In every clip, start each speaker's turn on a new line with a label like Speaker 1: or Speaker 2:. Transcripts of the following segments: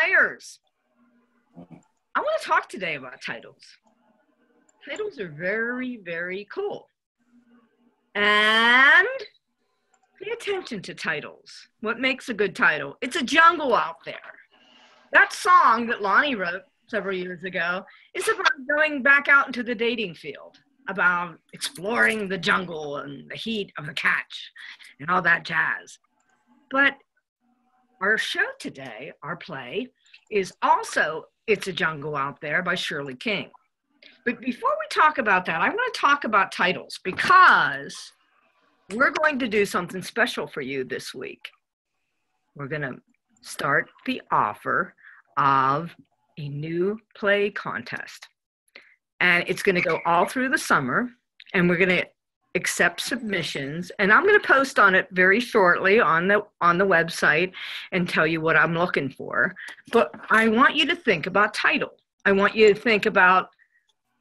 Speaker 1: players. I want to talk today about titles. Titles are very, very cool. And pay attention to titles. What makes a good title? It's a jungle out there. That song that Lonnie wrote several years ago is about going back out into the dating field, about exploring the jungle and the heat of the catch and all that jazz. But our show today, our play, is also It's a Jungle Out There by Shirley King. But before we talk about that, I want to talk about titles because we're going to do something special for you this week. We're going to start the offer of a new play contest. And it's going to go all through the summer, and we're going to accept submissions. And I'm going to post on it very shortly on the website and tell you what I'm looking for. But I want you to think about title. I want you to think about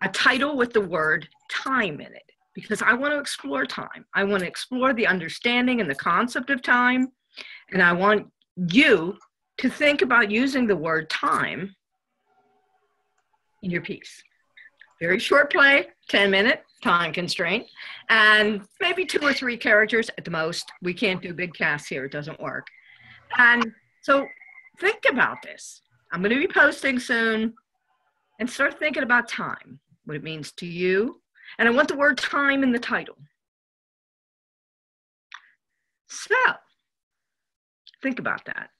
Speaker 1: a title with the word time in it, because I want to explore time. I want to explore the understanding and the concept of time. And I want you to think about using the word time in your piece. Very short play, 10-minute time constraint, and maybe 2 or 3 characters at the most. We can't do big casts here, it doesn't work. And so think about this. I'm going to be posting soon, and start thinking about time, what it means to you. And I want the word time in the title. So think about that.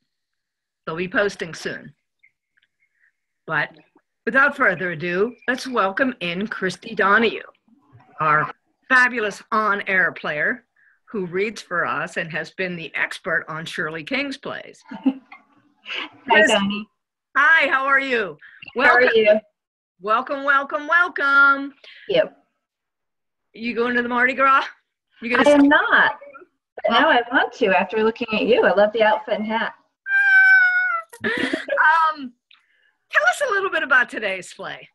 Speaker 1: They'll be posting soon. But without further ado, let's welcome in Christy Donahue, our fabulous on-air player who reads for us and has been the expert on Shirley King's plays.
Speaker 2: Hi, Coni.
Speaker 1: Hi, how are you?
Speaker 2: Welcome. How are you?
Speaker 1: Welcome, welcome, welcome.
Speaker 2: Yep.
Speaker 1: You going to the Mardi Gras?
Speaker 2: I am not. But now I want to after looking at you. I love the outfit and hat.
Speaker 1: Tell us a little bit about today's play.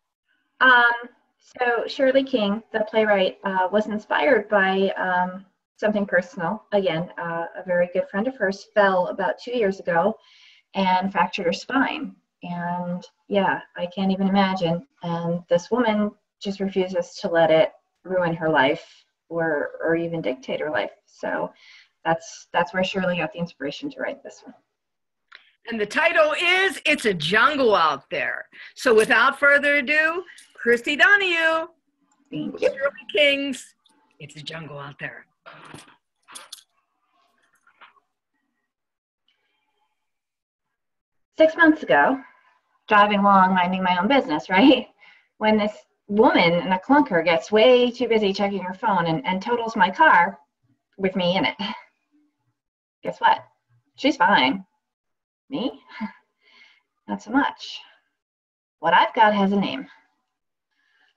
Speaker 2: So Shirley King, the playwright, was inspired by something personal. Again, a very good friend of hers fell about 2 years ago and fractured her spine. And yeah, I can't even imagine. And this woman just refuses to let it ruin her life or even dictate her life. So that's where Shirley got the inspiration to write this one.
Speaker 1: And the title is It's a Jungle Out There. So without further ado, Christy Donahue,
Speaker 2: Thank you.
Speaker 1: Shirley King's It's a Jungle Out There.
Speaker 2: 6 months ago, driving along, minding my own business, right? When this woman in a clunker gets way too busy checking her phone and totals my car with me in it. Guess what? She's fine. Me? Not so much. What I've got has a name.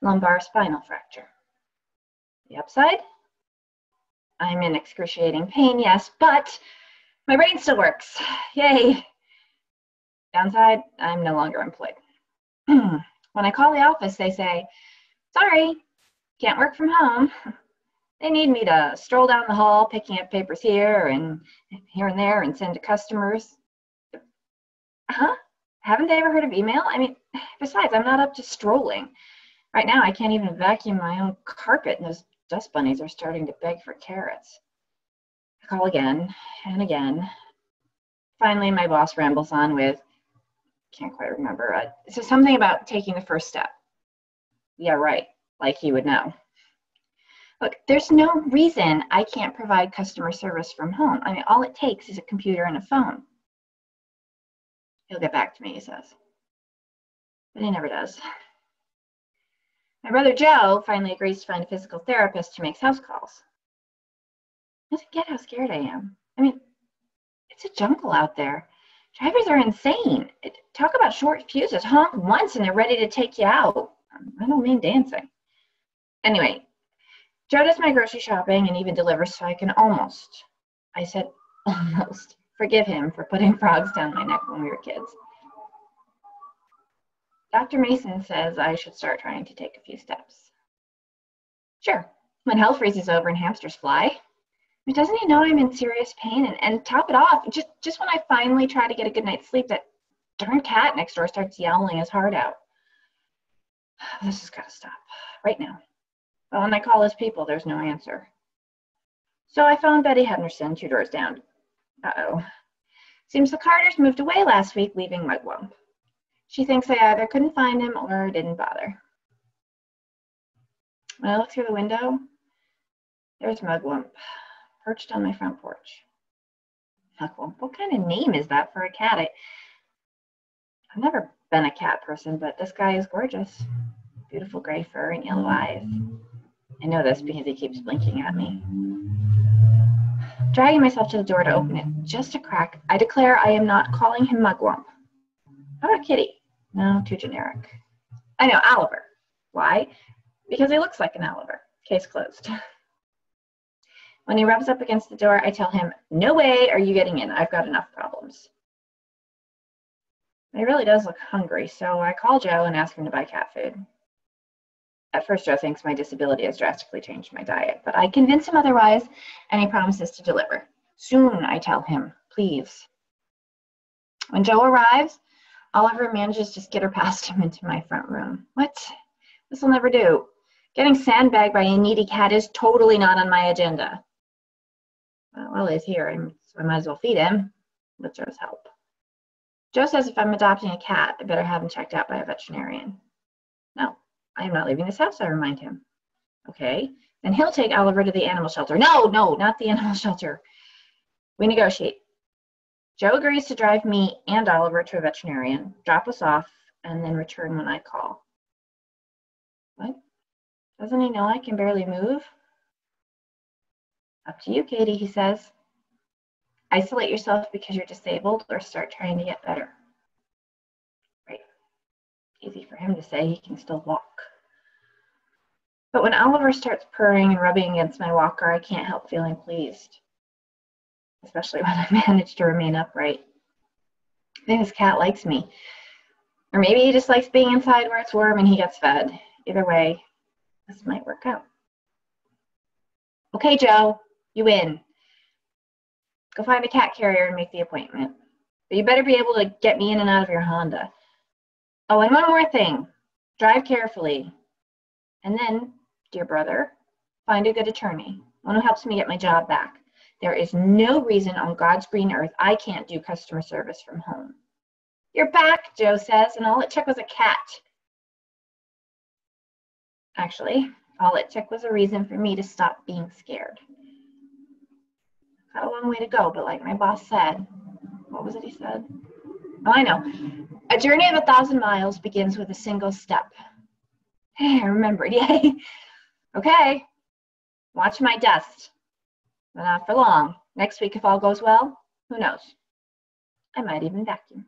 Speaker 2: Lumbar spinal fracture. The upside? I'm in excruciating pain, yes, but my brain still works. Yay. Downside, I'm no longer employed. When I call the office, they say, sorry, can't work from home. They need me to stroll down the hall, picking up papers here and there and send to customers. Huh? Haven't they ever heard of email? I mean, besides, I'm not up to strolling. Right now, I can't even vacuum my own carpet, and those dust bunnies are starting to beg for carrots. I call again and again. Finally, my boss rambles on with, can't quite remember. So something about taking the first step. Yeah, right. Like you would know. Look, there's no reason I can't provide customer service from home. I mean, all it takes is a computer and a phone. He'll get back to me, he says. But he never does. My brother Joe finally agrees to find a physical therapist who makes house calls. He doesn't get how scared I am. I mean, it's a jungle out there. Drivers are insane. Talk about short fuses. Honk once and they're ready to take you out. I don't mean dancing. Anyway, Joe does my grocery shopping and even delivers, so I can almost, I said almost, forgive him for putting frogs down my neck when we were kids. Dr. Mason says I should start trying to take a few steps. Sure, when hell freezes over and hamsters fly. But doesn't he know I'm in serious pain? And top it off, just when I finally try to get a good night's sleep, that darn cat next door starts yowling his heart out. This has got to stop right now. But when I call his people, there's no answer. So I phoned Betty Henderson 2 doors down. Uh-oh. Seems the Carters moved away last week, leaving Mugwump. She thinks I either couldn't find him or didn't bother. When I look through the window, there's Mugwump, perched on my front porch. Mugwump, what kind of name is that for a cat? I've never been a cat person, but this guy is gorgeous. Beautiful gray fur and yellow eyes. I know this because he keeps blinking at me. Dragging myself to the door to open it just a crack, I declare I am not calling him Mugwump. How about Kitty? No, too generic. I know, Oliver. Why? Because he looks like an Oliver. Case closed. When he rubs up against the door, I tell him, no way are you getting in. I've got enough problems. He really does look hungry, so I call Joe and ask him to buy cat food. At first, Joe thinks my disability has drastically changed my diet, but I convince him otherwise, and he promises to deliver. Soon, I tell him, please. When Joe arrives, Oliver manages to skitter past him into my front room. What? This will never do. Getting sandbagged by a needy cat is totally not on my agenda. Well, he's here, so I might as well feed him with Joe's help. Joe says if I'm adopting a cat, I better have him checked out by a veterinarian. No, I am not leaving this house, I remind him. Okay, then he'll take Oliver to the animal shelter. No, not the animal shelter. We negotiate. Joe agrees to drive me and Oliver to a veterinarian, drop us off, and then return when I call. What? Doesn't he know I can barely move? Up to you, Katie, he says. Isolate yourself because you're disabled or start trying to get better. Right. Easy for him to say, he can still walk. But when Oliver starts purring and rubbing against my walker, I can't help feeling pleased. Especially when I manage to remain upright. I think this cat likes me. Or maybe he just likes being inside where it's warm and he gets fed. Either way, this might work out. Okay, Joe, you win. Go find a cat carrier and make the appointment. But you better be able to get me in and out of your Honda. Oh, and one more thing. Drive carefully. And then, dear brother, find a good attorney. One who helps me get my job back. There is no reason on God's green earth I can't do customer service from home. You're back, Joe says, and all it took was a cat. Actually, all it took was a reason for me to stop being scared. Got a long way to go, but like my boss said, what was it he said? Oh, I know. A journey of 1,000 miles begins with a single step. Hey, I remembered, yay. Okay, watch my dust. But not for long. Next week, if all goes well, who knows? I might even vacuum.